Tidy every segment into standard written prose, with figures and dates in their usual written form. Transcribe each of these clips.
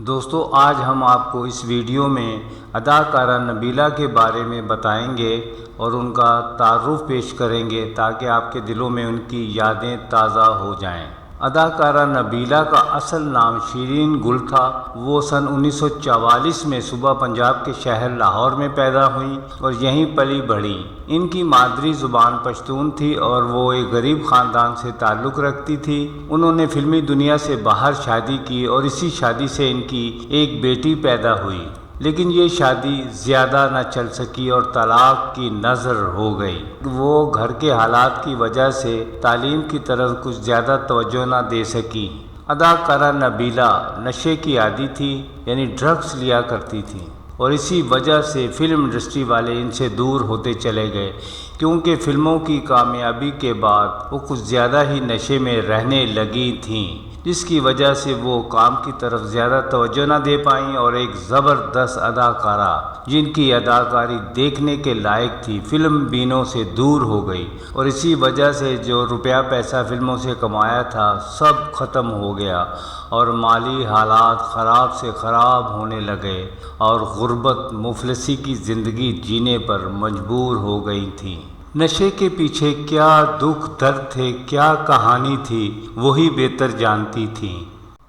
دوستو آج ہم آپ کو اس ویڈیو میں اداکارہ نبیلہ کے بارے میں بتائیں گے اور ان کا تعارف پیش کریں گے تاکہ آپ کے دلوں میں ان کی یادیں تازہ ہو جائیں۔ اداکارہ نبیلہ کا اصل نام شیرین گل تھا۔ وہ سن 1944 میں صوبہ پنجاب کے شہر لاہور میں پیدا ہوئیں اور یہیں پلی بڑھیں۔ ان کی مادری زبان پشتون تھی اور وہ ایک غریب خاندان سے تعلق رکھتی تھی۔ انہوں نے فلمی دنیا سے باہر شادی کی اور اسی شادی سے ان کی ایک بیٹی پیدا ہوئی، لیکن یہ شادی زیادہ نہ چل سکی اور طلاق کی نذر ہو گئی۔ وہ گھر کے حالات کی وجہ سے تعلیم کی طرف کچھ زیادہ توجہ نہ دے سکی۔ اداکارہ نبیلہ نشے کی عادی تھی، یعنی ڈرگس لیا کرتی تھی، اور اسی وجہ سے فلم انڈسٹری والے ان سے دور ہوتے چلے گئے، کیونکہ فلموں کی کامیابی کے بعد وہ کچھ زیادہ ہی نشے میں رہنے لگی تھیں، جس کی وجہ سے وہ کام کی طرف زیادہ توجہ نہ دے پائیں اور ایک زبردست اداکارہ جن کی اداکاری دیکھنے کے لائق تھی فلم بینوں سے دور ہو گئی، اور اسی وجہ سے جو روپیہ پیسہ فلموں سے کمایا تھا سب ختم ہو گیا اور مالی حالات خراب سے خراب ہونے لگے اور غربت مفلسی کی زندگی جینے پر مجبور ہو گئی تھی۔ نشے کے پیچھے کیا دکھ درد تھے، کیا کہانی تھی، وہی بہتر جانتی تھیں۔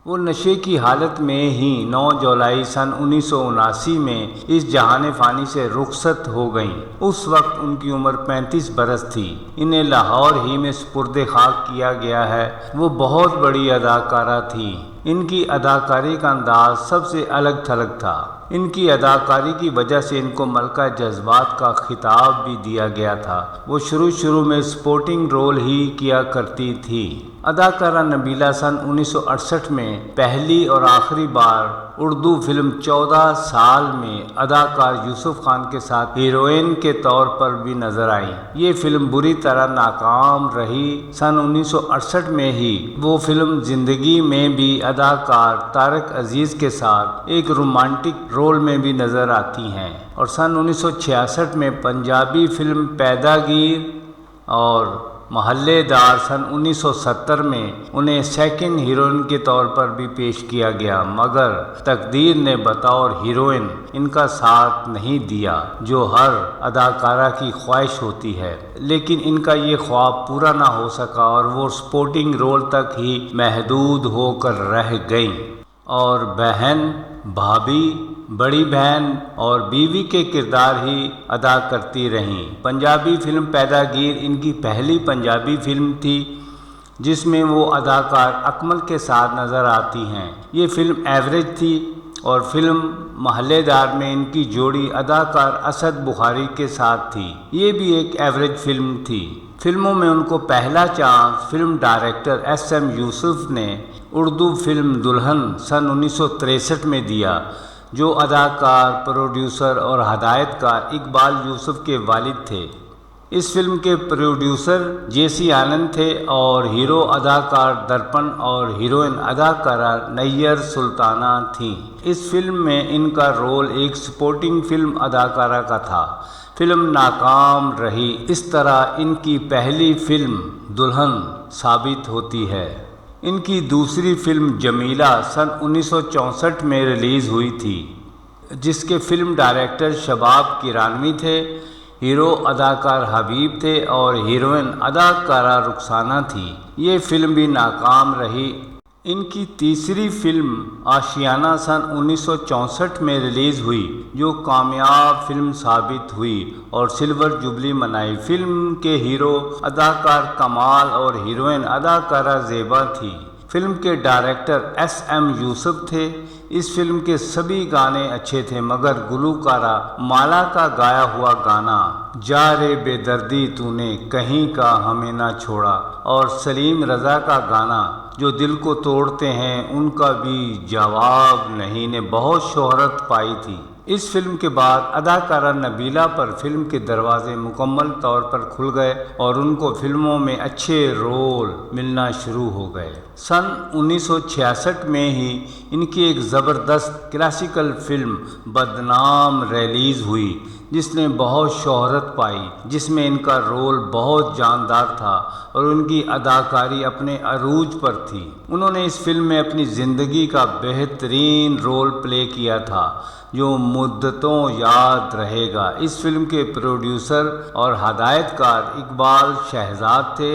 وہ نشے کی حالت میں ہی 9 جولائی سن 1979 میں اس جہان فانی سے رخصت ہو گئیں۔ اس وقت ان کی عمر 35 برس تھی۔ انہیں لاہور ہی میں سپرد خاک کیا گیا ہے۔ وہ بہت بڑی اداکارہ تھیں۔ ان کی اداکاری کا انداز سب سے الگ تھلگ تھا۔ ان کی اداکاری کی وجہ سے ان کو ملکہ جذبات کا خطاب بھی دیا گیا تھا۔ وہ شروع میں سپورٹنگ رول ہی کیا کرتی تھی۔ اداکارہ نبیلہ سن 1968 میں پہلی اور آخری بار اردو فلم 14 سال میں اداکار یوسف خان کے ساتھ ہیروئن کے طور پر بھی نظر آئیں۔ یہ فلم بری طرح ناکام رہی۔ سن 1968 میں ہی وہ فلم زندگی میں بھی اداکار طارق عزیز کے ساتھ ایک رومانٹک رول میں بھی نظر آتی ہیں، اور سن 1966 میں پنجابی فلم پیداگیر اور محلے دار سن 1970 میں انہیں سیکنڈ ہیروئن کے طور پر بھی پیش کیا گیا، مگر تقدیر نے بطور ہیروئن ان کا ساتھ نہیں دیا، جو ہر اداکارہ کی خواہش ہوتی ہے، لیکن ان کا یہ خواب پورا نہ ہو سکا اور وہ سپورٹنگ رول تک ہی محدود ہو کر رہ گئیں اور بہن، بھابھی، بڑی بہن اور بیوی کے کردار ہی ادا کرتی رہیں۔ پنجابی فلم پیداگیر ان کی پہلی پنجابی فلم تھی جس میں وہ اداکار اکمل کے ساتھ نظر آتی ہیں۔ یہ فلم ایوریج تھی، اور فلم محلے دار میں ان کی جوڑی اداکار اسد بخاری کے ساتھ تھی۔ یہ بھی ایک ایوریج فلم تھی۔ فلموں میں ان کو پہلا چانس فلم ڈائریکٹر SM یوسف نے اردو فلم دلہن سن 1963 میں دیا، جو اداکار، پروڈیوسر اور ہدایت کار اقبال یوسف کے والد تھے۔ اس فلم کے پروڈیوسر JC آنند تھے اور ہیرو اداکار درپن اور ہیروئن اداکارہ نیّر سلطانہ تھیں۔ اس فلم میں ان کا رول ایک سپورٹنگ فلم اداکارہ کا تھا۔ فلم ناکام رہی۔ اس طرح ان کی پہلی فلم دلہن ثابت ہوتی ہے۔ ان کی دوسری فلم جمیلہ سن 1964 میں ریلیز ہوئی تھی، جس کے فلم ڈائریکٹر شباب کرانوی تھے، ہیرو اداکار حبیب تھے اور ہیروئن اداکارہ رخسانہ تھی۔ یہ فلم بھی ناکام رہی۔ ان کی تیسری فلم آشیانہ سن 1964 میں ریلیز ہوئی، جو کامیاب فلم ثابت ہوئی اور سلور جوبلی منائی۔ فلم کے ہیرو اداکار کمال اور ہیروئن اداکارہ زیبا تھی۔ فلم کے ڈائریکٹر SM یوسف تھے۔ اس فلم کے سبھی گانے اچھے تھے، مگر گلوکارہ مالا کا گایا ہوا گانا جا رے بے دردی تو نے کہیں کا ہمیں نہ چھوڑا اور سلیم رضا کا گانا جو دل کو توڑتے ہیں ان کا بھی جواب نہیں نے بہت شہرت پائی تھی۔ اس فلم کے بعد اداکارہ نبیلہ پر فلم کے دروازے مکمل طور پر کھل گئے اور ان کو فلموں میں اچھے رول ملنا شروع ہو گئے۔ سن 1966 میں ہی ان کی ایک زبردست کلاسیکل فلم بدنام ریلیز ہوئی، جس نے بہت شہرت پائی، جس میں ان کا رول بہت جاندار تھا اور ان کی اداکاری اپنے عروج پر تھی۔ انہوں نے اس فلم میں اپنی زندگی کا بہترین رول پلے کیا تھا جو مدتوں یاد رہے گا۔ اس فلم کے پروڈیوسر اور ہدایت کار اقبال شہزاد تھے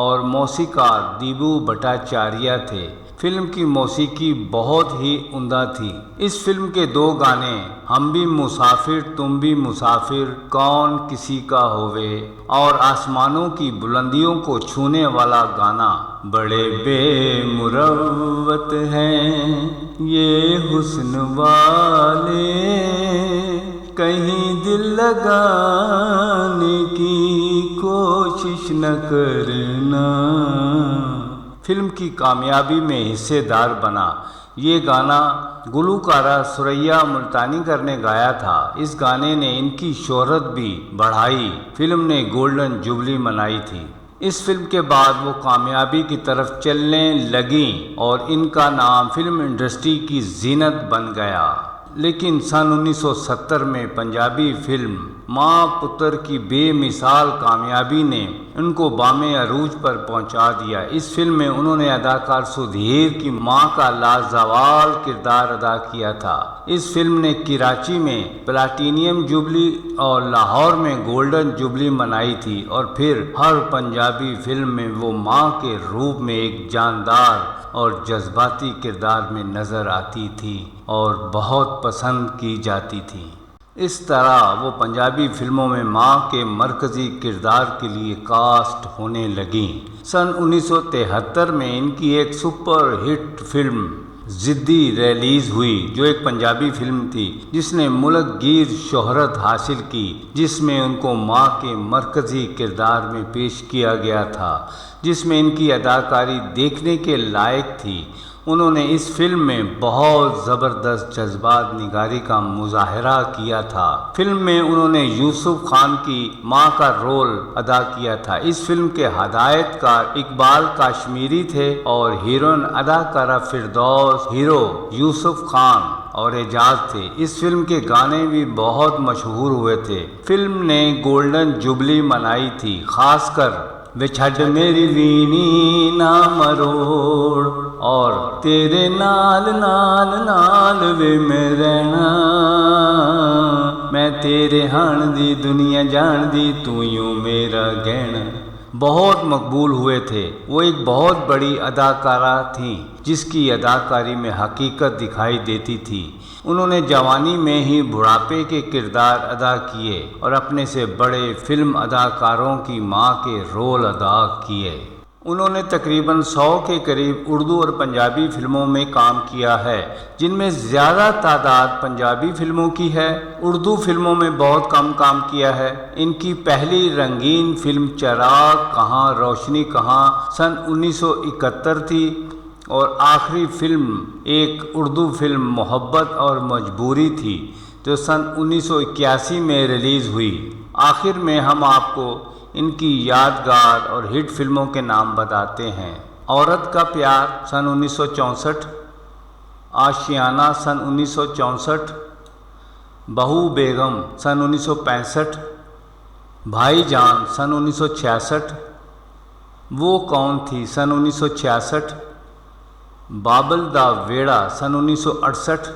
اور موسیقار دیبو بھٹاچاریہ تھے۔ فلم کی موسیقی بہت ہی عمدہ تھی۔ اس فلم کے 2 گانے، ہم بھی مسافر تم بھی مسافر، کون کسی کا ہووے، اور آسمانوں کی بلندیوں کو چھونے والا گانا، بڑے بے مروت ہیں یہ حسن والے، کہیں دل لگانے کی کوشش نہ کرنا، فلم کی کامیابی میں حصے دار بنا۔ یہ گانا گلوکارہ ثریا ملتانی نے گایا تھا۔ اس گانے نے ان کی شہرت بھی بڑھائی۔ فلم نے گولڈن جوبلی منائی تھی۔ اس فلم کے بعد وہ کامیابی کی طرف چلنے لگیں اور ان کا نام فلم انڈسٹری کی زینت بن گیا۔ لیکن سن 1970 میں پنجابی فلم ماں پتر کی بے مثال کامیابی نے ان کو بام عروج پر پہنچا دیا۔ اس فلم میں انہوں نے اداکار سدھیر کی ماں کا لازوال کردار ادا کیا تھا۔ اس فلم نے کراچی میں پلاٹینیم جوبلی اور لاہور میں گولڈن جوبلی منائی تھی، اور پھر ہر پنجابی فلم میں وہ ماں کے روپ میں ایک جاندار اور جذباتی کردار میں نظر آتی تھی اور بہت پسند کی جاتی تھی۔ اس طرح وہ پنجابی فلموں میں ماں کے مرکزی کردار کے لیے کاسٹ ہونے لگیں۔ سن 1973 میں ان کی ایک سپر ہٹ فلم ضدی ریلیز ہوئی، جو ایک پنجابی فلم تھی جس نے ملک گیر شہرت حاصل کی، جس میں ان کو ماں کے مرکزی کردار میں پیش کیا گیا تھا، جس میں ان کی اداکاری دیکھنے کے لائق تھی۔ انہوں نے اس فلم میں بہت زبردست جذبات نگاری کا مظاہرہ کیا تھا۔ فلم میں انہوں نے یوسف خان کی ماں کا رول ادا کیا تھا۔ اس فلم کے ہدایت کار اقبال کاشمیری تھے اور ہیروئن اداکارہ فردوس، ہیرو یوسف خان اور اعجاز تھے۔ اس فلم کے گانے بھی بہت مشہور ہوئے تھے۔ فلم نے گولڈن جوبلی منائی تھی، خاص کر وچھڈ میری وینی نہ مروڑ اور تیرے نال نال نال وے میں رہنا، میں تیرے ہان دی دنیا جان دی تو یوں میرا گہنا، بہت مقبول ہوئے تھے۔ وہ ایک بہت بڑی اداکارہ تھیں جس کی اداکاری میں حقیقت دکھائی دیتی تھی۔ انہوں نے جوانی میں ہی بڑھاپے کے کردار ادا کیے اور اپنے سے بڑے فلم اداکاروں کی ماں کے رول ادا کیے۔ انہوں نے تقریباً 100 کے قریب اردو اور پنجابی فلموں میں کام کیا ہے، جن میں زیادہ تعداد پنجابی فلموں کی ہے۔ اردو فلموں میں بہت کم کام کیا ہے۔ ان کی پہلی رنگین فلم چراغ کہاں روشنی کہاں سن 1971 تھی، اور آخری فلم ایک اردو فلم محبت اور مجبوری تھی جو سن 1981 میں ریلیز ہوئی۔ آخر میں ہم آپ کو ان کی یادگار اور ہٹ فلموں کے نام بتاتے ہیں۔ عورت کا پیار سن 1964، آشیانہ سن 1964، بہو بیگم سن 1965، بھائی جان سن 1966، وہ کون تھی سن 1966، بابل دا ویڑا سن 1968،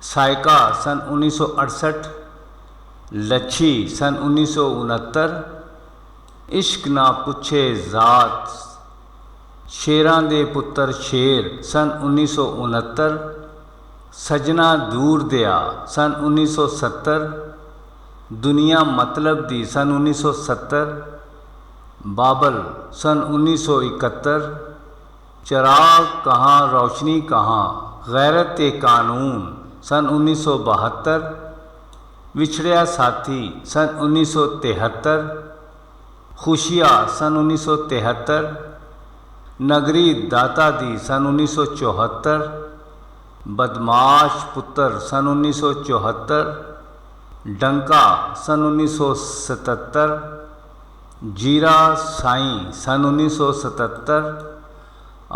سائکا سن 1968، لچھی سن 1969، عشق نہ پچھے ذات، شیراں دے پتر شیر سن 1969، سجنا دور دیا سن 1970، دنیا مطلب دی سن 1970، بابل سن 1971، چراغ کہاں روشنی کہاں، غیرت قانون سن 1972، وچھڑیا ساتھی سن 1973، خوشیاں سن 1973، نگری داتا دی سن 1974، بدماش پتر سن 1974، ڈنکا سن 1977، جیرا سائیں سن 1977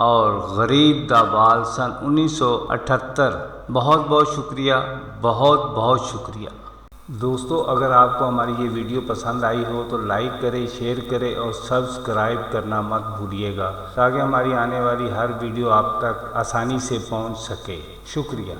اور غریب دا بال سن 1978۔ بہت بہت شکریہ، بہت بہت شکریہ۔ دوستو اگر آپ کو ہماری یہ ویڈیو پسند آئی ہو تو لائک کریں، شیئر کریں اور سبسکرائب کرنا مت بھولیے گا تاکہ ہماری آنے والی ہر ویڈیو آپ تک آسانی سے پہنچ سکے۔ شکریہ۔